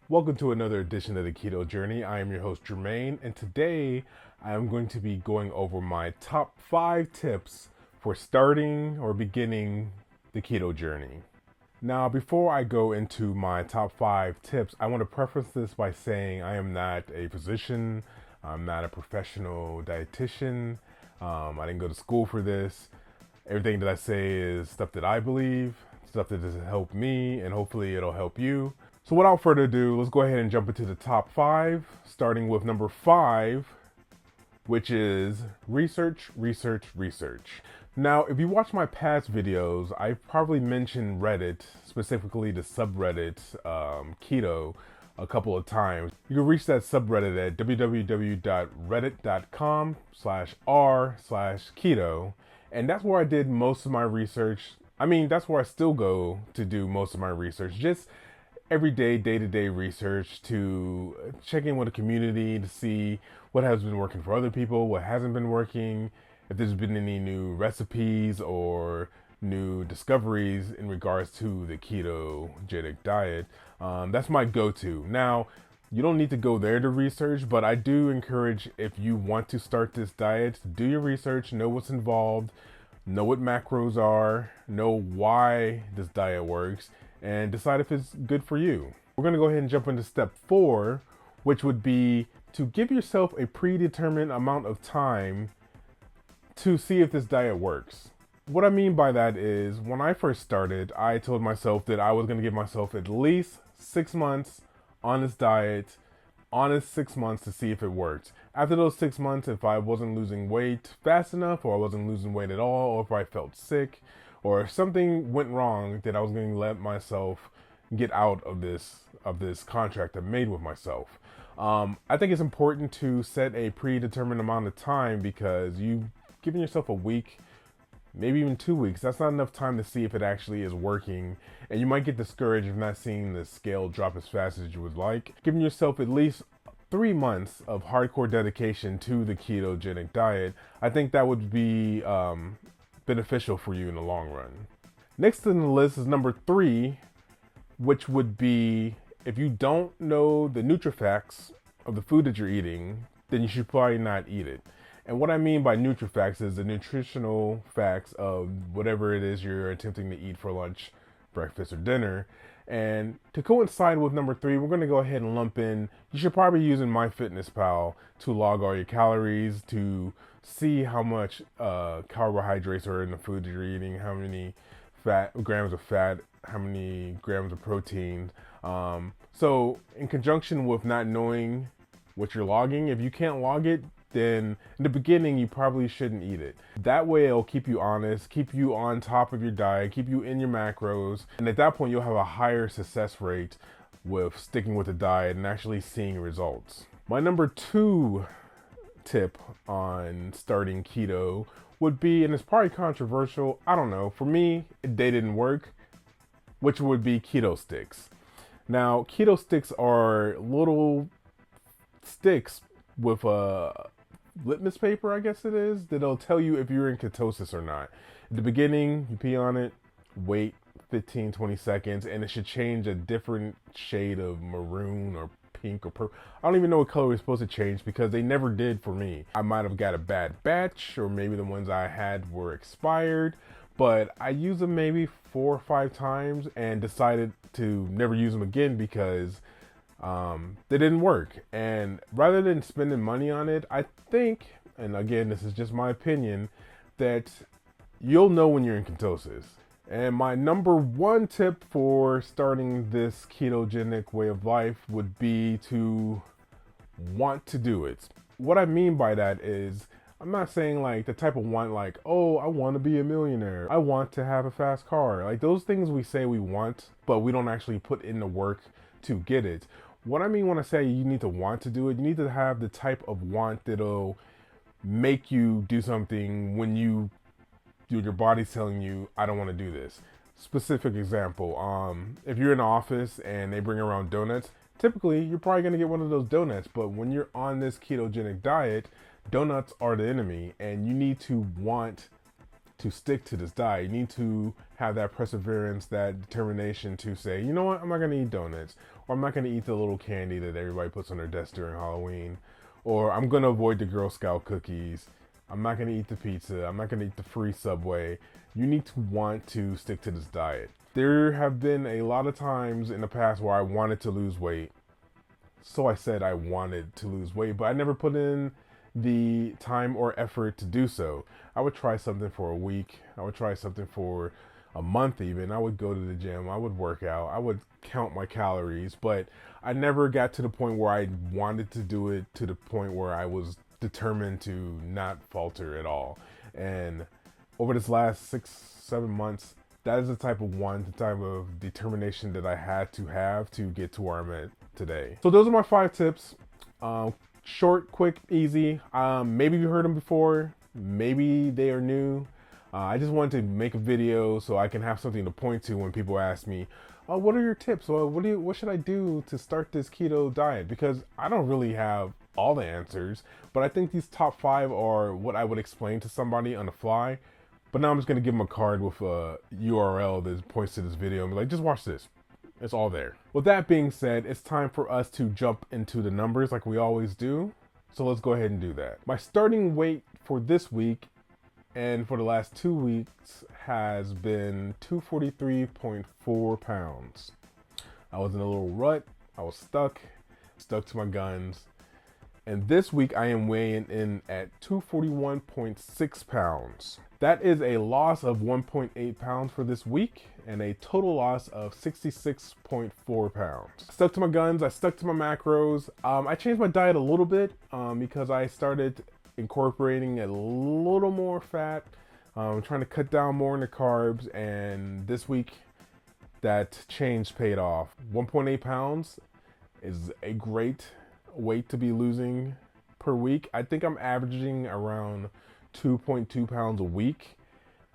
Welcome to another edition of the Keto Journey. I am your host Jermaine, and today I am going to be going over my top 5 tips for starting or beginning the keto journey. Now, before I go into my top 5 tips, I want to preface this by saying I am not a physician, I'm not a professional dietitian, I didn't go to school for this. Everything that I say is stuff that I believe, stuff that has helped me, and hopefully it'll help you. So without further ado, let's go ahead and jump into the top 5, starting with number 5, which is research. Now, if you watch my past videos, I've probably mentioned Reddit, specifically the subreddit Keto, a couple of times. You can reach that subreddit at www.reddit.com/r/keto. And that's where I did most of my research. That's where I still go to do most of my research. Just everyday, day-to-day research to check in with the community to see what has been working for other people, what hasn't been working, if there's been any new recipes or new discoveries in regards to the ketogenic diet. That's my go-to. Now, you don't need to go there to research, but I do encourage, if you want to start this diet, do your research, know what's involved, know what macros are, know why this diet works, and decide if it's good for you. We're gonna go ahead and jump into step 4, which would be to give yourself a predetermined amount of time to see if this diet works. What I mean by that is, when I first started, I told myself that I was gonna give myself at least 6 months on this diet, honest 6 months to see if it worked. After those 6 months, if I wasn't losing weight fast enough, or I wasn't losing weight at all, or if I felt sick, or if something went wrong, then I was going to let myself get out of this contract I made with myself. I think it's important to set a predetermined amount of time, because you've given yourself a week, maybe even 2 weeks. That's not enough time to see if it actually is working. And you might get discouraged if not seeing the scale drop as fast as you would like. Giving yourself at least 3 months of hardcore dedication to the ketogenic diet, I think that would be beneficial for you in the long run. Next on the list is number 3, which would be, if you don't know the Nutrifix of the food that you're eating, then you should probably not eat it. And what I mean by Nutrifix is the nutritional facts of whatever it is you're attempting to eat for lunch, breakfast, or dinner. And to coincide with number 3, we're going to go ahead and lump in, you should probably be using MyFitnessPal to log all your calories, to see how much carbohydrates are in the food that you're eating, how many grams of fat, how many grams of protein. So in conjunction with not knowing what you're logging, if you can't log it, then in the beginning you probably shouldn't eat it. That way it'll keep you honest, keep you on top of your diet, keep you in your macros, and at that point you'll have a higher success rate with sticking with the diet and actually seeing results. My number 2 tip on starting keto would be, and it's probably controversial, I don't know, for me they didn't work, which would be Keto Sticks. Now, Keto Sticks are little sticks with a litmus paper, I guess it is, that'll tell you if you're in ketosis or not. At the beginning, you pee on it, wait 15-20 seconds, and it should change a different shade of maroon or pink or purple. I don't even know what color it's supposed to change, because they never did for me. I might have got a bad batch, or maybe the ones I had were expired, but I used them maybe 4 or 5 times and decided to never use them again, because they didn't work. And rather than spending money on it, I think, and again, this is just my opinion, that you'll know when you're in ketosis. And my number 1 tip for starting this ketogenic way of life would be to want to do it. What I mean by that is, I'm not saying like the type of want, like, oh, I want to be a millionaire, I want to have a fast car. Like those things we say we want, but we don't actually put in the work to get it. What I mean when I say you need to want to do it, you need to have the type of want that'll make you do something when your body's telling you, I don't want to do this. Specific example, if you're in the office and they bring around donuts, typically you're probably going to get one of those donuts. But when you're on this ketogenic diet, donuts are the enemy, and you need to want to stick to this diet. You need to have that perseverance, that determination to say, you know what, I'm not going to eat donuts, or I'm not going to eat the little candy that everybody puts on their desk during Halloween, or I'm going to avoid the Girl Scout cookies. I'm not going to eat the pizza. I'm not going to eat the free Subway. You need to want to stick to this diet. There have been a lot of times in the past where I wanted to lose weight. So I said I wanted to lose weight, but I never put in the time or effort to do so. I would try something for a week. I would try something for a month even. I would go to the gym. I would work out. I would count my calories, but I never got to the point where I wanted to do it to the point where I was determined to not falter at all. And over this last 6-7 months, that is the type of determination that I had to have to get to where I'm at today. So those are my 5 tips. Short, quick, easy. Maybe you heard them before. Maybe they are new. I just wanted to make a video so I can have something to point to when people ask me, "Oh, what are your tips? Well, what should I do to start this keto diet?" Because I don't really have all the answers, but I think these top 5 are what I would explain to somebody on the fly. But now I'm just gonna give them a card with a URL that points to this video and be like, just watch this. It's all there. With that being said, it's time for us to jump into the numbers like we always do. So let's go ahead and do that. My starting weight for this week and for the last 2 weeks has been 243.4 pounds. I was in a little rut. I was stuck to my guns. And this week I am weighing in at 241.6 pounds. That is a loss of 1.8 pounds for this week and a total loss of 66.4 pounds. Stuck to my guns, I stuck to my macros. I changed my diet a little bit because I started incorporating a little more fat, trying to cut down more in the carbs, and this week that change paid off. 1.8 pounds is a great weight to be losing per week. I think I'm averaging around 2.2 pounds a week,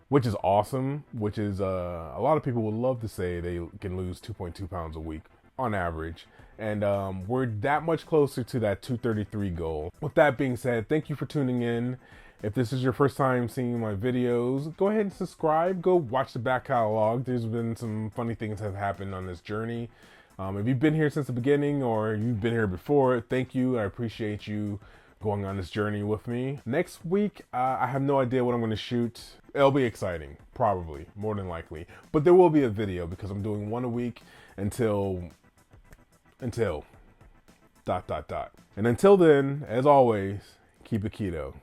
which is awesome, which is a lot of people would love to say they can lose 2.2 pounds a week on average. And we're that much closer to that 233 goal. With that being said, thank you for tuning in. If this is your first time seeing my videos, go ahead and subscribe. Go watch the back catalog. There's been some funny things that have happened on this journey. If you've been here since the beginning or you've been here before, thank you. I appreciate you going on this journey with me. Next week, I have no idea what I'm going to shoot. It'll be exciting, probably, more than likely. But there will be a video because I'm doing one a week until ... And until then, as always, keep it keto.